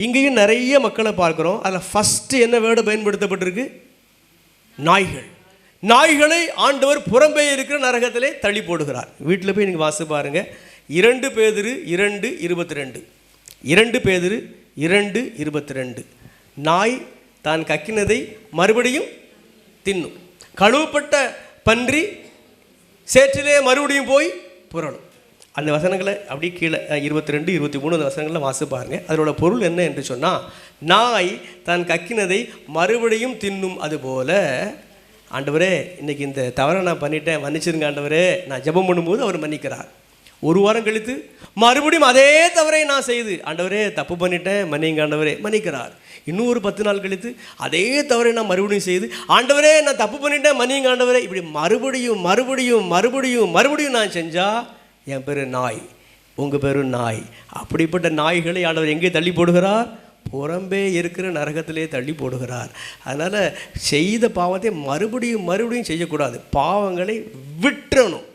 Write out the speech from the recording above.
இங்கேயும் நிறைய மக்களை பார்க்குறோம். அதில் ஃபஸ்ட்டு என்ன வேர்டு பயன்படுத்தப்பட்டிருக்கு? நாய்கள். நாய்களை ஆண்டவர் புறம்பே இருக்கிற நரகத்திலே தள்ளி போடுகிறார். வீட்டில் போய் நீங்கள் வாசி பாருங்கள். 2 பேதுரு 2:22. 2 பேதுரு 2:22. நாய் தான் கக்கினதை மறுபடியும் தின்னும். கழுவப்பட்ட பன்றி சேற்றிலே மறுபடியும் போய் புரளும். அந்த வசனங்களை அப்படி கீழே 22, 23 அந்த வசனங்களில் வாசி பாருங்கள். அதோட பொருள் என்ன என்று சொன்னால், நாய் தான் கக்கினதை மறுபடியும் தின்னும். அதுபோல் ஆண்டவரே இன்றைக்கி இந்த தவறை நான் பண்ணிட்டேன், மன்னிச்சிருங்க ஆண்டவரே. நான் ஜெபம் பண்ணும்போது அவர் மன்னிக்கிறார். 1 வாரம் கழித்து மறுபடியும் அதே தவறை நான் செய்து, ஆண்டவரே தப்பு பண்ணிட்டேன் மன்னிங்க ஆண்டவரே, மன்னிக்கிறார். இன்னும் ஒரு 10 நாள் கழித்து அதே தவறை நான் மறுபடியும் செய்து, ஆண்டவரே நான் தப்பு பண்ணிட்டேன் மன்னிங்க ஆண்டவரே. இப்படி மறுபடியும் மறுபடியும் மறுபடியும் மறுபடியும் நான் செஞ்சால் என் பேர் நாய், உங்கள் பேர் நாய். அப்படிப்பட்ட நாய்களை ஆண்டவர் எங்கே தள்ளி போடுகிறார்? புறம்பே இருக்கிற நரகத்திலே தள்ளி போடுகிறார். அதனால் செய்த பாவத்தை மறுபடியும் மறுபடியும் செய்யக்கூடாது. பாவங்களை விட்டுறணும்.